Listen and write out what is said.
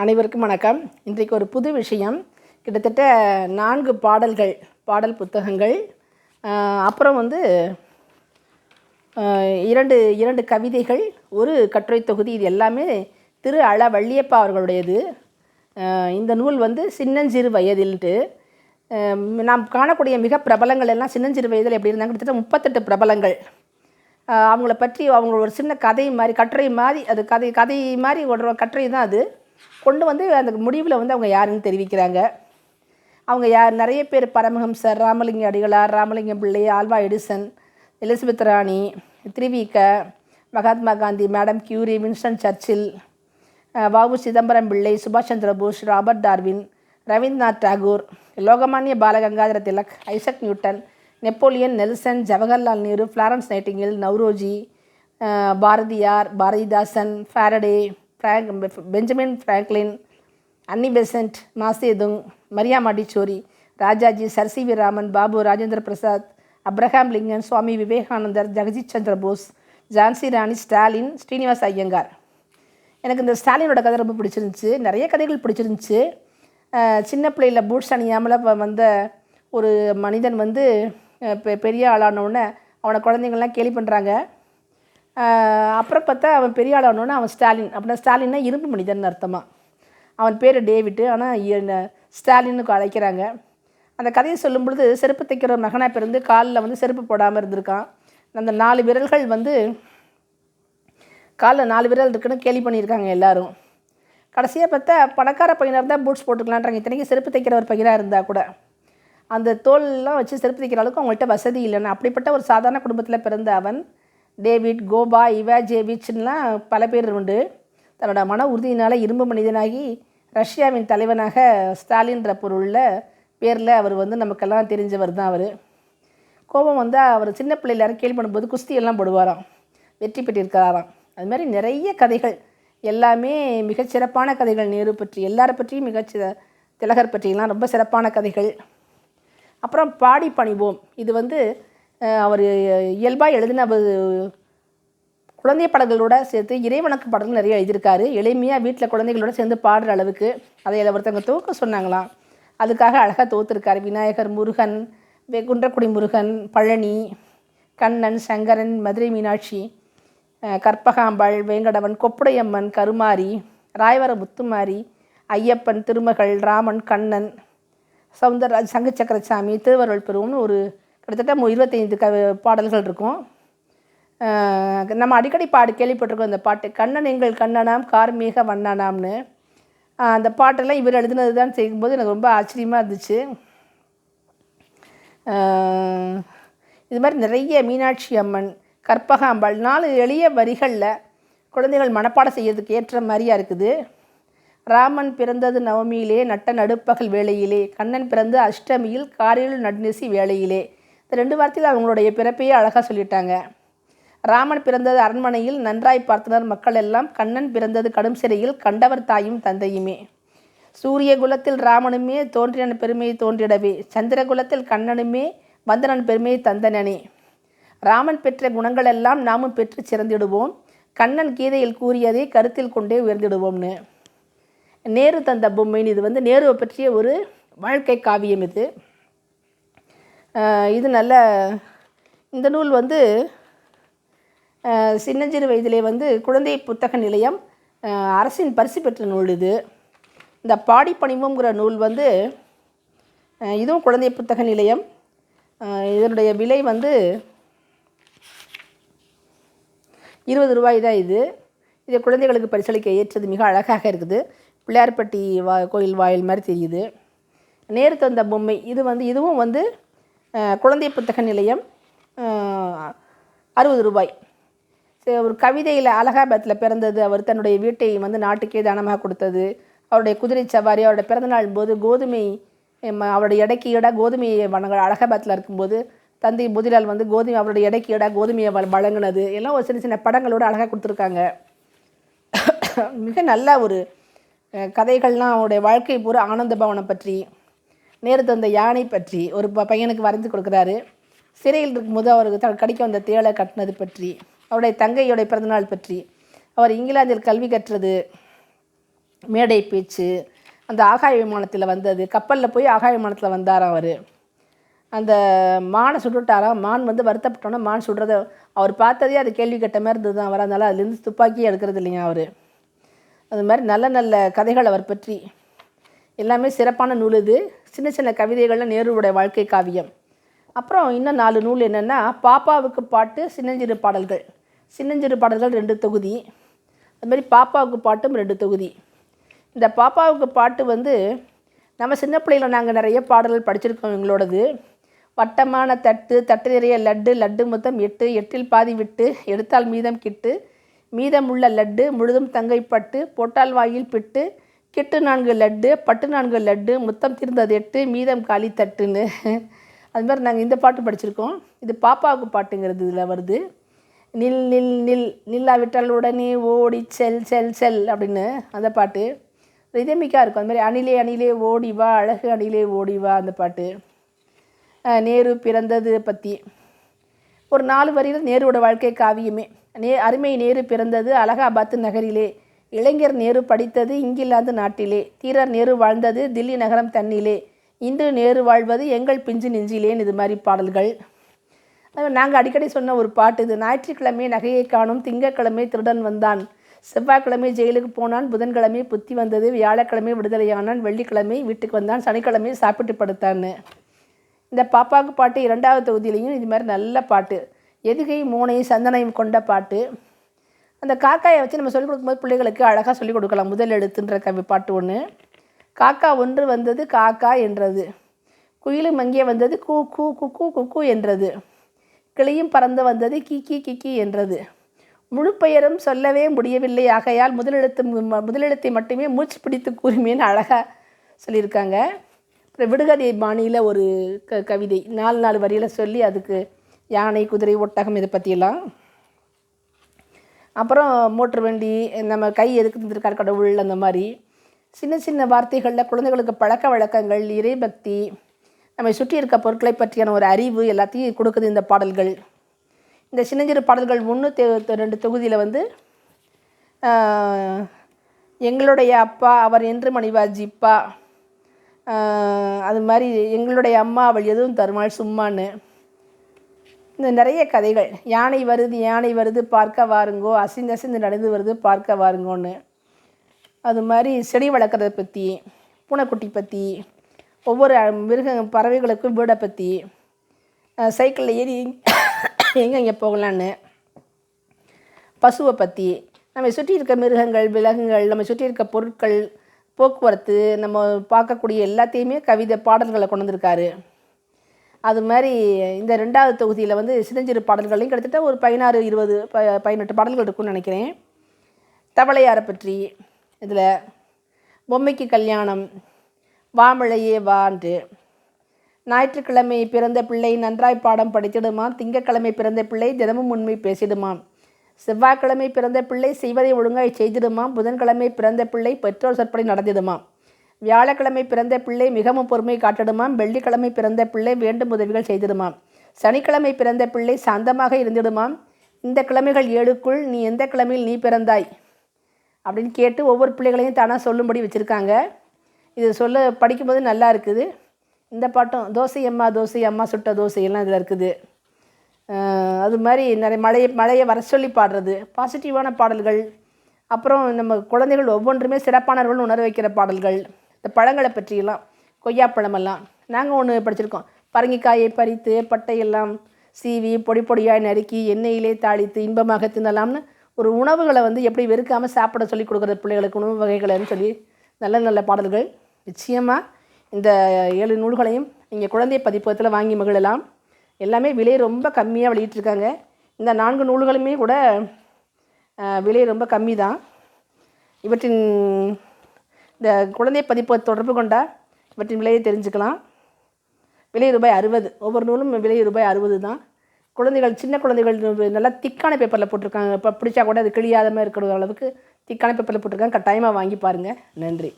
அனைவருக்கும் வணக்கம். இன்றைக்கு ஒரு புது விஷயம். கிட்டத்தட்ட 4 பாடல் புத்தகங்கள், அப்புறம் வந்து இரண்டு கவிதைகள், ஒரு கட்டுரை தொகுதி. இது எல்லாமே திரு அள வள்ளியப்பா அவர்களுடையது. இந்த நூல் வந்து சின்னஞ்சிறு வயதில்ட்டு நாம் காணக்கூடிய மிக பிரபலங்கள் எல்லாம் சின்னஞ்சிறு வயதில் எப்படி இருந்தாங்க, கிட்டத்தட்ட 38 பிரபலங்கள். அவங்கள பற்றி அவங்க ஒரு சின்ன கதை மாதிரி, கட்டுரை மாதிரி, அது கதை மாதிரி ஒரு கட்டுரை தான் அது. கொண்டு வந்து அந்த முடிவில் வந்து அவங்க யாருன்னு தெரிவிக்கிறாங்க. அவங்க யார்? நிறைய பேர்: பரமஹம்சர், Ramalinga Adigalar, Ramalingam Pillai, Alva Edison, Elizabeth ராணி, Thiruvika, Mahatma Gandhi, Madam Curie, Winston Churchill, VO Chidambaram Pillai, சுபாஷ் Chandra Bose, Robert Darwin, Rabindranath Tagore, Lokmanya Balagangadhar Tilak, Isaac Newton, Napoleon, Nelson, Jawaharlal Nehru, Florence Nightingale, Naoroji, Bharathiyar, Bharathidasan, Faraday, Benjamin Franklin, Annie Besant, Mao Zedong, Maria Montessori, Rajaji, sir C V Raman, Babu Rajendra Prasad, Abraham Lincoln, Swami Vivekanandar, Jagadish Chandra Bose, Jhansi Rani, Stalin, Srinivasa Iyengar. எனக்கு இந்த ஸ்டாலினோட கதை ரொம்ப பிடிச்சிருந்துச்சு. நிறைய கதைகள் பிடிச்சிருந்துச்சு. சின்ன பிள்ளையில் பூட்ஸ் அணியாமல் வந்த ஒரு மனிதன் வந்து பெரிய ஆளானோடனே அவனை குழந்தைங்கள்லாம் கேலி பண்ணுறாங்க. அப்புறம் பார்த்தா அவன் பெரிய ஆளானோடனே அவன் ஸ்டாலின். அப்படின்னா ஸ்டாலின்னா இரும்பு மனிதன் அர்த்தமாக. அவன் பேர் டேவிட்டு, ஆனால் ஸ்டாலின்னு அழைக்கிறாங்க. அந்த கதையை சொல்லும் பொழுது, செருப்பு தைக்கிற ஒரு மகனாக பிறந்து காலில் வந்து செருப்பு போடாமல் இருந்திருக்கான். அந்த 4 விரல்கள் வந்து காலில் 4 விரல் இருக்குன்னு கேலி பண்ணியிருக்காங்க எல்லோரும். கடைசியாக பார்த்தா பணக்கார பையனாக இருந்தால் பூட்ஸ் போட்டுக்கலான்றாங்க. இத்தனைக்கும் செருப்பு தைக்கிற ஒரு பையனாக இருந்தால் கூட அந்த தோல்லாம் வச்சு செருப்பு தைக்கிற அளவுக்கு அவங்கள்ட்ட வசதி இல்லைன்னு. அப்படிப்பட்ட ஒரு சாதாரண குடும்பத்தில் பிறந்த அவன் டேவிட், கோபா, இவாஜேவிச்லாம் பல பேர் உண்டு. தன்னோட மன உறுதியினால் இரும்பு மனிதனாகி ரஷ்யாவின் தலைவனாக ஸ்டாலின்ற பொருளில் பேரில் அவர் வந்து நமக்கெல்லாம் தெரிஞ்சவர் தான். அவர் கோபம் வந்தால் அவர் சின்ன பிள்ளையில் யாரும் கேள்வி பண்ணும்போது குஸ்தியெல்லாம் போடுவாராம், வெற்றி பெற்றிருக்கிறாராம். அது மாதிரி நிறைய கதைகள், எல்லாமே மிகச்சிறப்பான கதைகள். நேரு பற்றி, எல்லாரை பற்றியும் திலகர் பற்றியெல்லாம் ரொம்ப சிறப்பான கதைகள். அப்புறம் பாடி பணிவோம். இது வந்து அவர் இயல்பாக எழுதின குழந்தை பாடல்களோடு சேர்த்து இறைவணக்கு பாடல்கள் நிறைய எழுதியிருக்காரு. எளிமையாக வீட்டில் குழந்தைகளோடு சேர்ந்து பாடுற அளவுக்கு. அதை ஒருத்தவங்க துவக்க சொன்னாங்களாம், அதுக்காக அழகாக துவத்துருக்காரு. விநாயகர், முருகன், குன்றக்குடி முருகன், பழனி, கண்ணன், சங்கரன், மதுரை மீனாட்சி, கற்பகாம்பாள், வேங்கடவன், கொப்புடையம்மன், கருமாரி, ராயவர முத்துமாரி, ஐயப்பன், திருமகள், ராமன், கண்ணன், சவுந்தரராஜ், சங்கு சக்கரசாமி, திருவருள் பெரும்னு ஒரு கிட்டத்தட்ட 25 பாடல்கள் இருக்கும். நம்ம அடிக்கடி கேள்விப்பட்டிருக்கோம் இந்த பாட்டு. கண்ணன் எங்கள் கண்ணனாம், கார்மேக வண்ணனாம்னு. அந்த பாட்டெல்லாம் இவர் எழுதினது தான் செய்யும்போது எனக்கு ரொம்ப ஆச்சரியமாக இருந்துச்சு. இது மாதிரி நிறைய மீனாட்சி அம்மன், கற்பகாம்பாள், 4 எளிய வரிகளில் குழந்தைகள் மனப்பாடம் செய்யறதுக்கு ஏற்ற மாதிரியாக இருக்குது. ராமன் பிறந்தது நவமியிலே, நட்ட நடுப்பகல் வேளையிலே, கண்ணன் பிறந்து அஷ்டமியில், காரில் நடுநிசி வேளையிலே. இந்த 2 வார்த்தையில் அவங்களுடைய பிறப்பையே அழகாக சொல்லிட்டாங்க. ராமன் பிறந்தது அரண்மனையில், நன்றாய் பார்த்தனர் மக்கள் எல்லாம். கண்ணன் பிறந்தது கடும் சிறையில், கண்டவர் தாயும் தந்தையுமே. சூரிய குலத்தில் ராமனுமே தோன்றினன் பெருமையை தோன்றிடவே, சந்திர குலத்தில் கண்ணனுமே வந்தனன் பெருமையை தந்தனனே. ராமன் பெற்ற குணங்கள் எல்லாம் நாமும் பெற்று சிறந்திடுவோம், கண்ணன் கீதையில் கூறியதை கருத்தில் கொண்டே உயர்ந்திடுவோம்னு. நேரு தந்த பொம்மைன்னு, இது வந்து நேருவை பற்றிய ஒரு வாழ்க்கை காவியம். இது நல்ல, இந்த நூல் வந்து சின்னஞ்சிறு வயதிலே வந்து குழந்தை புத்தக நிலையம் அரசின் பரிசு பெற்ற நூல் இது. இந்த பாடி பணிவுங்கிற நூல் வந்து இதுவும் குழந்தை புத்தக நிலையம். இதனுடைய விலை வந்து 20 ரூபாய் தான். இது குழந்தைகளுக்கு பரிசளிக்க ஏற்றது, மிக அழகாக இருக்குது. பிள்ளையார்பட்டி கோயில் வாயில் மாதிரி தெரியுது. நேரு தந்த பொம்மை, இதுவும் வந்து குழந்தை புத்தக நிலையம், 60 ரூபாய். ஒரு கவிதையில் அலகாபாத்தில் பிறந்தது. அவர் தன்னுடைய வீட்டை வந்து நாட்டுக்கே தானமாக கொடுத்தது. அவருடைய குதிரை சவாரி, அவருடைய பிறந்தநாள் போது கோதுமை, அவருடைய எடைக்கு ஈடாக கோதுமையை அலகாபாத்தில் இருக்கும்போது தந்தை முதிலால் வந்து அவருடைய எடைக்கு ஈடாக கோதுமையை வழங்கினது எல்லாம் ஒரு சின்ன சின்ன படங்களோடு அழகாக கொடுத்துருக்காங்க. மிக நல்ல ஒரு கதைகள்லாம். அவருடைய வாழ்க்கை பூரா ஆனந்த பவனம் பற்றி, நேரு தந்த யானை பற்றி ஒரு பையனுக்கு வரைந்து கொடுக்குறாரு. சிறையில் இருக்கும்போது அவருக்கு கடிக்க வந்த தேளை கட்டினது பற்றி, அவருடைய தங்கையோடைய பிறந்தநாள் பற்றி, அவர் இங்கிலாந்தில் கல்வி கற்றது, மேடை பேச்சு, அந்த ஆகாய விமானத்தில் வந்தது, கப்பலில் போய் ஆகாய விமானத்தில் வந்தாராம் அவர். அந்த மானை சுட்டுட்டாராம். மான் வந்து வருத்தப்பட்டோன்னா மான் சுடுறத அவர் பார்த்ததே அது கேள்வி கேட்ட மாதிரி இருந்தது தான் அவர். அதனால் அதுலேருந்து துப்பாக்கியே எடுக்கிறது இல்லைங்க அவர். அது மாதிரி நல்ல நல்ல கதைகள் அவர் பற்றி எல்லாமே சிறப்பான நூல் இது. சின்ன சின்ன கவிதைகள்லாம் நேருவுடைய வாழ்க்கை காவியம். அப்புறம் இன்னும் 4 நூல் என்னென்னா, பாப்பாவுக்கு பாட்டு, சின்னஞ்சிறு பாடல்கள். சின்னஞ்சிறு பாடல்கள் 2 தொகுதி, அதுமாதிரி பாப்பாவுக்கு பாட்டும் 2 தொகுதி. இந்த பாப்பாவுக்கு பாட்டு வந்து நம்ம சின்ன பிள்ளைகளை நாங்கள் நிறைய பாடல்கள் படிச்சிருக்கோம். எங்களோடது வட்டமான தட்டு, தட்டு நிறைய லட்டு, லட்டு மொத்தம் 8, 8இல் பாதி விட்டு, எடுத்தால் மீதம் கிட்டு, மீதம் உள்ள லட்டு முழுதும் தங்கை பட்டு, போட்டால் வாயில் பிட்டு, கிட்டு 4 லட்டு, பட்டு 4 லட்டு, முத்தம் தீர்ந்தது 8, மீதம் காலி தட்டுன்னு. அது மாதிரி நாங்கள் இந்த பாட்டு படிச்சிருக்கோம். இது பாப்பாவுக்கு பாட்டுங்கிறது இதில் வருது. நில் நில் நில் நில்லாவிட்டால் உடனே ஓடி செல் செல் செல் அப்படின்னு அந்த பாட்டு ரிதமிக்காக இருக்கும். அது மாதிரி அணிலே அணிலே ஓடி வா, அழகு அணிலே ஓடி வா அந்த பாட்டு. நேரு பிறந்தது பற்றி ஒரு 4 வரியில் நேருவோட வாழ்க்கை காவியமே. அருமை நேரு பிறந்தது அலகாபாத்து நகரிலே, இளைஞர் நேரு படித்தது இங்கிலாந்து நாட்டிலே, தீரர் நேரு வாழ்ந்தது தில்லி நகரம் தன்னிலே, இன்று நேரு வாழ்வது எங்கள் பிஞ்சு நெஞ்சிலேன்னு இது மாதிரி பாடல்கள். நாங்கள் அடிக்கடி சொன்ன ஒரு பாட்டு இது. ஞாயிற்றுக்கிழமை நகையை காணும், திங்கட்கிழமை திருடன் வந்தான், செவ்வாய்க்கிழமை ஜெயிலுக்கு போனான், புதன்கிழமை புத்தி வந்தது, வியாழக்கிழமை விடுதலையானான், வெள்ளிக்கிழமை வீட்டுக்கு வந்தான், சனிக்கிழமை சாப்பிட்டு படுத்தான்னு. இந்த பாப்பாவுக்கு பாட்டு 2வது தொகுதியிலையும் இது மாதிரி நல்ல பாட்டு. எதுகை மோனை சந்தனையும் கொண்ட பாட்டு. அந்த காக்காயை வச்சு நம்ம சொல்லிக் கொடுக்கும்போது பிள்ளைகளுக்கு அழகாக சொல்லிக் கொடுக்கலாம். முதல் எழுத்துன்ற பாட்டு ஒன்று. காக்கா ஒன்று வந்தது காக்கா என்றது, குயிலும் அங்கே வந்தது கூ கூ குக்கு குக்கு என்றது, கிளியும் பறந்து வந்தது கிக்கி கிக்கி என்றது, முழு பெயரும் சொல்லவே முடியவில்லை ஆகையால் முதலெழுத்தை மட்டுமே மூச்சு பிடித்து கூறுமேன்னு அழகாக சொல்லியிருக்காங்க. அப்புறம் விடுகதை பாணியில் ஒரு கவிதை 4 வரியில் சொல்லி அதுக்கு யானை, குதிரை, ஒட்டகம் இதை பற்றியெல்லாம். அப்புறம் மோட்ரு வண்டி, நம்ம கை எதுக்கு தந்திருக்கார் கடவுள், அந்த மாதிரி சின்ன சின்ன வார்த்தைகளில் குழந்தைகளுக்கு பழக்க வழக்கங்கள், இறைபக்தி, நம்மை சுற்றி இருக்க பொருட்களை பற்றியான ஒரு அறிவு எல்லாத்தையும் கொடுக்குது இந்த பாடல்கள். இந்த சின்னஞ்சிறு பாடல்கள் 302 தொகுதியில் வந்து எங்களுடைய அப்பா அவர் என்று மணிவா ஜிப்பா, அது மாதிரி எங்களுடைய அம்மா அவள் எதுவும் தருமாள் சும்மான்னு இந்த நிறைய கதைகள். யானை வருது பார்க்க வாருங்கோ, அசிந்து அசிந்து நடந்து வருது பார்க்க வாருங்கோன்னு. அது மாதிரி செடி வளர்க்குறதை பற்றி, பூனைக்குட்டி பற்றி, ஒவ்வொரு பறவைகளுக்கும் வீடை பற்றி, சைக்கிளில் ஏறி எங்கே போகலான்னு, பசுவை பற்றி, நம்ம சுற்றி இருக்க மிருகங்கள், விலங்குகள், நம்ம சுற்றி இருக்க பொருட்கள், போக்குவரத்து, நம்ம பார்க்கக்கூடிய எல்லாத்தையுமே கவிதை பாடல்களை கொண்டு வந்திருக்காரு. அது மாதிரி இந்த 2வது தொகுதியில் வந்து சின்னஞ்சிறு பாடல்களையும் கிட்டத்தட்ட ஒரு 16, 20, 18 பாடல்கள் இருக்குன்னு நினைக்கிறேன். தவளையாரை பற்றி இதில், பொம்மைக்கு கல்யாணம், வாமழையே வான்று, ஞாயிற்றுக்கிழமை பிறந்த பிள்ளை நன்றாய் பாடம் படித்திடுமாம், திங்கட்கிழமை பிறந்த பிள்ளை தினமும் உண்மை பேசிடுமாம், செவ்வாய்க்கிழமை பிறந்த பிள்ளை செய்வதை ஒழுங்காய் செய்திடுமாம், புதன்கிழமை பிறந்த பிள்ளை பெற்றோர் சொற்படி நடந்திடுமாம், வியாழக்கிழமை பிறந்த பிள்ளை மிகவும் பொறுமை காட்டிடுமாம், வெள்ளிக்கிழமை பிறந்த பிள்ளை வேண்டும் உதவிகள் செய்திடுமாம், சனிக்கிழமை பிறந்த பிள்ளை சாந்தமாக இருந்திடுமாம், இந்த கிழமைகள் 7க்குள் நீ எந்த கிழமையில் நீ பிறந்தாய் அப்படின்னு கேட்டு ஒவ்வொரு பிள்ளைகளையும் தானாக சொல்லும்படி வச்சுருக்காங்க. இது படிக்கும்போது நல்லா இருக்குது. இந்த பாட்டும் தோசை அம்மா சுட்ட தோசையெல்லாம் இதில் இருக்குது. அது மாதிரி நிறைய மழையை வர சொல்லி பாடுறது, பாசிட்டிவான பாடல்கள். அப்புறம் நம்ம குழந்தைகள் ஒவ்வொன்றுமே சிறப்பானவர்கள் உணர வைக்கிற பாடல்கள். இந்த பழங்களை பற்றியெல்லாம், கொய்யாப்பழமெல்லாம் நாங்கள் ஒன்று படிச்சிருக்கோம். பரங்கிக்காயை பறித்து பட்டையெல்லாம் சீவி பொடி பொடியாய் நறுக்கி எண்ணெயிலே தாளித்து இன்பமாக தின்னலாம்னு ஒரு உணவுகளை வந்து எப்படி வெறுக்காமல் சாப்பிட சொல்லி கொடுக்குறது பிள்ளைகளுக்கு, உணவு வகைகள்னு சொல்லி நல்ல நல்ல பாடல்கள். நிச்சயமாக இந்த 7 நூல்களையும் நீங்கள் குழந்தை பதிப்பகத்தில் வாங்கி மகிழலாம். எல்லாமே விலை ரொம்ப கம்மியாக வெளியிட்டிருக்காங்க. இந்த 4 நூல்களுமே கூட விலை ரொம்ப கம்மி தான். இவற்றின் இந்த குழந்தை பதிப்பகத்தை தொடர்பு கொண்டால் இவற்றின் விலையை தெரிஞ்சுக்கலாம். விலை ரூபாய் 60. ஒவ்வொரு நூலும் விலை ரூபாய் 60 தான். குழந்தைகள், சின்ன குழந்தைகள் நல்லா திக்கான பேப்பரில் போட்டிருக்காங்க. இப்போ பிடிச்சா கூட அது கிழியாத மாதிரி இருக்கிற அளவுக்கு திக்கான பேப்பரில் போட்டிருக்காங்க. கட்டாயமாக வாங்கி பாருங்கள். நன்றி.